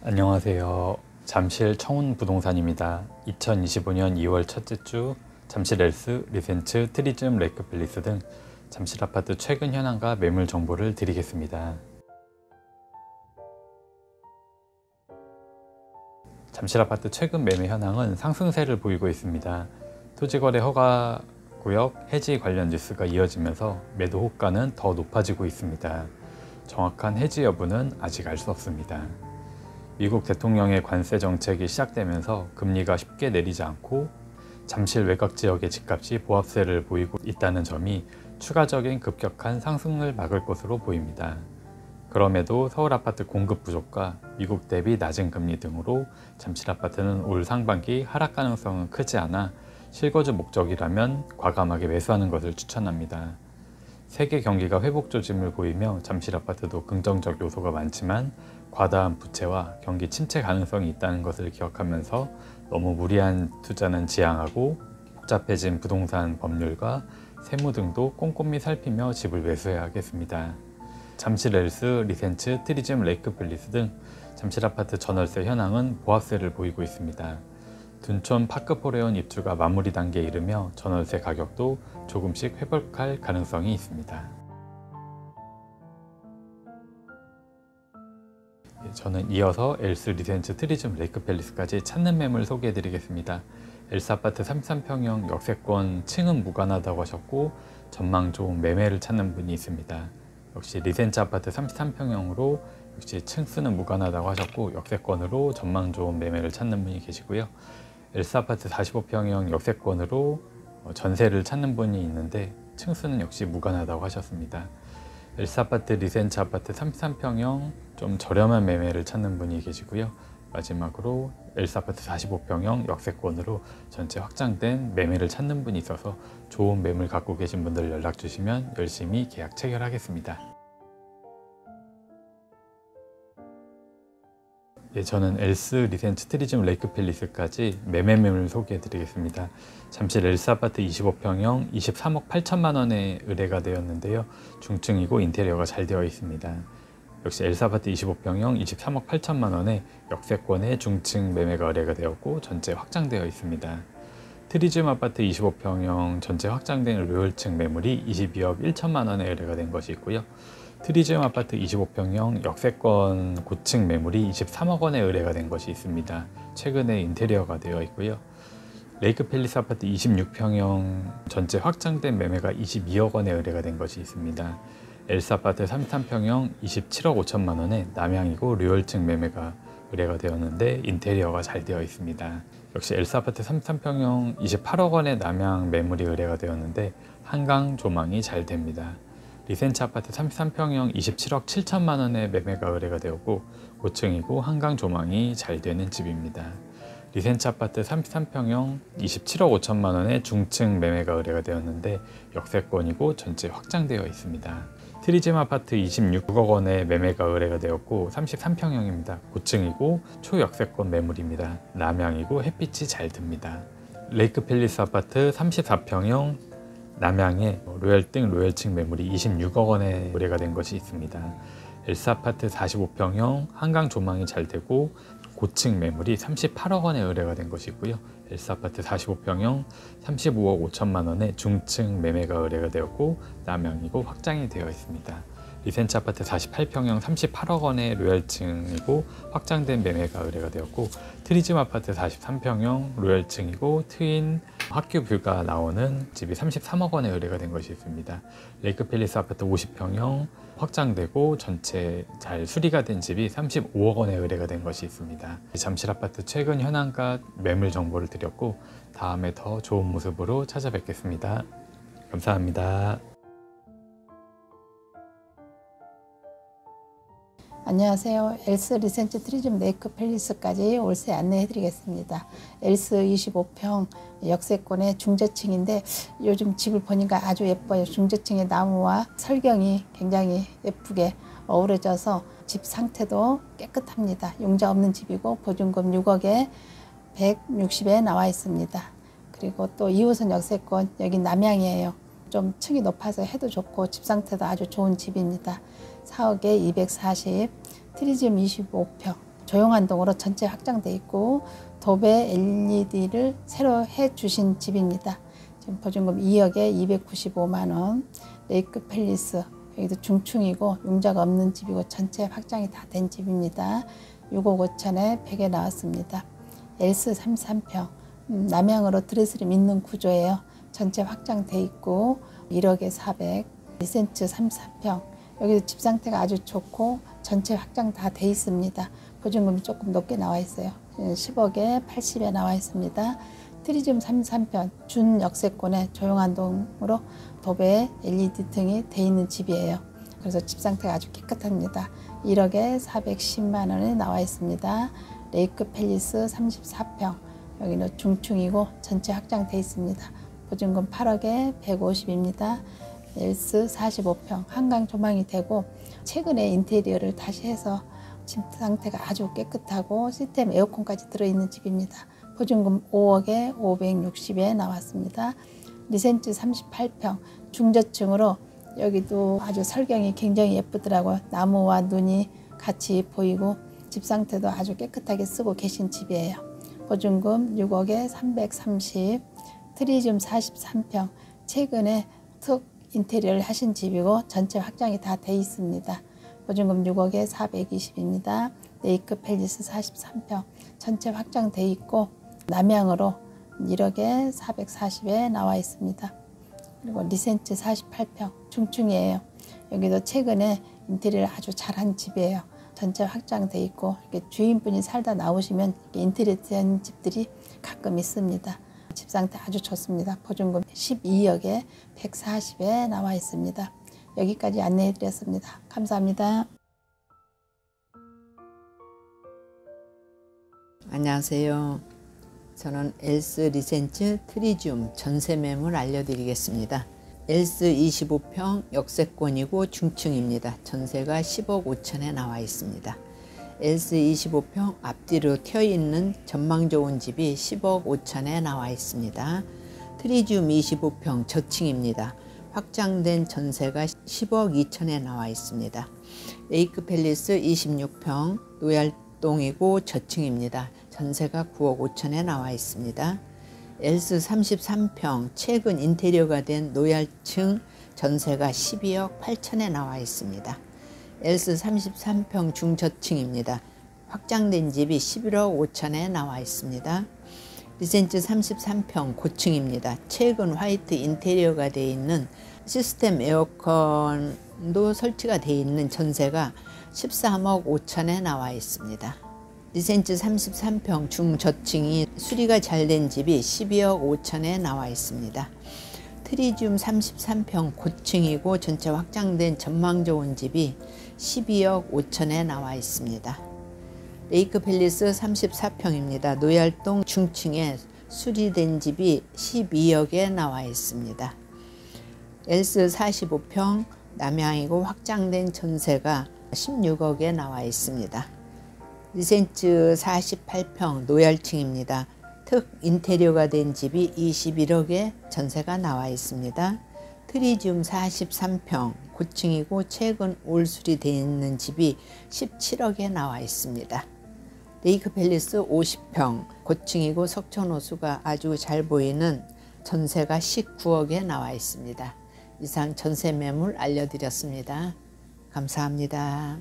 안녕하세요. 잠실 청운부동산입니다. 2025년 2월 첫째 주 잠실 엘스, 리센츠, 트리즘, 레이크팰리스 등 잠실 아파트 최근 현황과 매물 정보를 드리겠습니다. 잠실 아파트 최근 매매 현황은 상승세를 보이고 있습니다. 토지거래 허가 구역 해지 관련 뉴스가 이어지면서 매도 호가는 더 높아지고 있습니다. 정확한 해지 여부는 아직 알 수 없습니다. 미국 대통령의 관세 정책이 시작되면서 금리가 쉽게 내리지 않고 잠실 외곽 지역의 집값이 보합세를 보이고 있다는 점이 추가적인 급격한 상승을 막을 것으로 보입니다. 그럼에도 서울 아파트 공급 부족과 미국 대비 낮은 금리 등으로 잠실 아파트는 올 상반기 하락 가능성은 크지 않아 실거주 목적이라면 과감하게 매수하는 것을 추천합니다. 세계 경기가 회복 조짐을 보이며 잠실 아파트도 긍정적 요소가 많지만 과다한 부채와 경기 침체 가능성이 있다는 것을 기억하면서 너무 무리한 투자는 지양하고 복잡해진 부동산 법률과 세무 등도 꼼꼼히 살피며 집을 매수해야 하겠습니다. 잠실 엘스, 리센츠, 트리즘, 레이크팰리스 등 잠실 아파트 전월세 현황은 보합세를 보이고 있습니다. 둔촌 파크포레온 입주가 마무리 단계에 이르며 전월세 가격도 조금씩 회복할 가능성이 있습니다. 저는 이어서 엘스, 리센츠, 트리즘, 레이크팰리스까지 찾는 매물 소개해 드리겠습니다. 엘스 아파트 33평형 역세권 층은 무관하다고 하셨고 전망 좋은 매매를 찾는 분이 있습니다. 역시 리센츠 아파트 33평형으로 역시 층수는 무관하다고 하셨고 역세권으로 전망 좋은 매매를 찾는 분이 계시고요. 엘스 아파트 45평형 역세권으로 전세를 찾는 분이 있는데 층수는 역시 무관하다고 하셨습니다. 엘스 아파트, 리센츠 아파트 33평형 좀 저렴한 매매를 찾는 분이 계시고요. 마지막으로 엘스 아파트 45평형 역세권으로 전체 확장된 매매를 찾는 분이 있어서 좋은 매물 갖고 계신 분들 연락 주시면 열심히 계약 체결하겠습니다. 저는 엘스, 리센츠, 트리즘, 레이크팰리스까지 매매매물 소개해 드리겠습니다. 잠실 엘스 아파트 25평형 23억 8천만 원에 의뢰가 되었는데요. 중층이고 인테리어가 잘 되어 있습니다. 역시 엘스 아파트 25평형 23억 8천만 원에 역세권의 중층 매매가 의뢰가 되었고 전체 확장되어 있습니다. 트리즘 아파트 25평형 전체 확장된 로열층 매물이 22억 1천만 원에 의뢰가 된 것이 있고요. 트리즘 아파트 25평형 역세권 고층 매물이 23억 원에 의뢰가 된 것이 있습니다. 최근에 인테리어가 되어 있고요. 레이크팰리스 아파트 26평형 전체 확장된 매매가 22억 원에 의뢰가 된 것이 있습니다. 엘스 아파트 33평형 27억 5천만 원에 남향이고 류열층 매매가 의뢰가 되었는데 인테리어가 잘 되어 있습니다. 역시 엘스 아파트 33평형 28억 원의 남향 매물이 의뢰가 되었는데 한강 조망이 잘 됩니다. 리센츠 아파트 33평형 27억 7천만 원의 매매가 의뢰가 되었고 고층이고 한강 조망이 잘 되는 집입니다. 리센츠 아파트 33평형 27억 5천만 원의 중층 매매가 의뢰가 되었는데 역세권이고 전체 확장되어 있습니다. 트리즘 아파트 26억 원의 매매가 의뢰가 되었고 33평형입니다. 고층이고 초역세권 매물입니다. 남향이고 햇빛이 잘 듭니다. 레이크팰리스 아파트 34평형 남향의 로열등 로열층 매물이 26억 원에 의뢰가 된 것이 있습니다. 엘스 아파트 45평형 한강 조망이 잘 되고 고층 매물이 38억 원에 의뢰가 된 것이 있고요. 엘스 아파트 45평형 35억 5천만 원에 중층 매매가 의뢰가 되었고 남향이고 확장이 되어 있습니다. 리센츠 아파트 48평형 38억 원의 로열층이고 확장된 매매가 의뢰가 되었고 트리즘 아파트 43평형 로열층이고 트윈 학교 뷰가 나오는 집이 33억 원에 의뢰가 된 것이 있습니다. 레이크팰리스 아파트 50평형 확장되고 전체 잘 수리가 된 집이 35억 원에 의뢰가 된 것이 있습니다. 잠실 아파트 최근 현황과 매물 정보를 드렸고 다음에 더 좋은 모습으로 찾아뵙겠습니다. 감사합니다. 안녕하세요. 엘스, 리센츠, 트리즘, 레이크팰리스까지 월세 안내해 드리겠습니다. 엘스 25평 역세권의 중저층인데 요즘 집을 보니까 아주 예뻐요. 중저층의 나무와 설경이 굉장히 예쁘게 어우러져서 집 상태도 깨끗합니다. 용자 없는 집이고 보증금 6억에 160에 나와 있습니다. 그리고 또 2호선 역세권 여기 남향이에요. 좀 층이 높아서 해도 좋고 집 상태도 아주 좋은 집입니다. 4억에 240, 트리지움 25평, 조용한 동으로 전체 확장돼 있고 도배 LED를 새로 해주신 집입니다. 지금 보증금 2억에 295만 원, 레이크 팰리스, 여기도 중층이고 융자가 없는 집이고 전체 확장이 다 된 집입니다. 6억 5천에 100에 나왔습니다. 엘스 33평, 남향으로 드레스룸 있는 구조예요. 전체 확장돼 있고 1억에 400, 리센츠 34평, 여기도 집 상태가 아주 좋고 전체 확장 다 돼 있습니다. 보증금이 조금 높게 나와 있어요. 10억에 80에 나와 있습니다. 트리지움 33편, 준 역세권에 조용한 동으로 도배 LED 등이 돼 있는 집이에요. 그래서 집 상태가 아주 깨끗합니다. 1억에 410만 원에 나와 있습니다. 레이크 팰리스 34평, 여기는 중층이고 전체 확장돼 있습니다. 보증금 8억에 150입니다. 엘스 45평, 한강 조망이 되고 최근에 인테리어를 다시 해서 집 상태가 아주 깨끗하고 시스템 에어컨까지 들어있는 집입니다. 보증금 5억에 560에 나왔습니다. 리센츠 38평, 중저층으로 여기도 아주 설경이 굉장히 예쁘더라고요. 나무와 눈이 같이 보이고 집 상태도 아주 깨끗하게 쓰고 계신 집이에요. 보증금 6억에 330, 트리지움 43평, 최근에 특 인테리어를 하신 집이고 전체 확장이 다 돼 있습니다. 보증금 6억에 420입니다. 레이크 팰리스 43평, 전체 확장돼 있고 남향으로 1억에 440에 나와 있습니다. 그리고 리센츠 48평, 중층이에요. 여기도 최근에 인테리어를 아주 잘한 집이에요. 전체 확장돼 있고 이렇게 주인분이 살다 나오시면 인테리어 된 집들이 가끔 있습니다. 집 상태 아주 좋습니다. 보증금 12억에 140에 나와 있습니다. 여기까지 안내해 드렸습니다. 감사합니다. 안녕하세요. 저는 엘스 리센츠 트리지움 전세 매물 알려드리겠습니다. 엘스 25평 역세권이고 중층입니다. 전세가 10억 5천에 나와 있습니다. 엘스 25평 앞뒤로 튀어있는 전망 좋은 집이 10억 5천에 나와 있습니다. 트리지움 25평 저층입니다. 확장된 전세가 10억 2천에 나와 있습니다. 레이크 팰리스 26평 노얄동이고 저층입니다. 전세가 9억 5천에 나와 있습니다. 엘스 33평 최근 인테리어가 된 노얄층 전세가 12억 8천에 나와 있습니다. 엘스 33평 중저층입니다. 확장된 집이 11억 5천에 나와 있습니다. 리센츠 33평 고층입니다. 최근 화이트 인테리어가 되어 있는 시스템 에어컨도 설치가 되어 있는 전세가 13억 5천에 나와 있습니다. 리센츠 33평 중저층이 수리가 잘 된 집이 12억 5천에 나와 있습니다. 트리지움 33평 고층이고 전체 확장된 전망 좋은 집이 12억 5천에 나와 있습니다. 레이크 팰리스 34평입니다. 노얄동 중층에 수리된 집이 12억에 나와 있습니다. 엘스 45평 남향이고 확장된 전세가 16억에 나와 있습니다. 리센츠 48평 노얄층입니다. 특 인테리어가 된 집이 21억에 전세가 나와 있습니다. 트리지움 43평 고층이고 최근 올 수리되어 있는 집이 17억에 나와 있습니다. 레이크 팰리스 50평 고층이고 석촌호수가 아주 잘 보이는 전세가 19억에 나와 있습니다. 이상 전세 매물 알려드렸습니다. 감사합니다.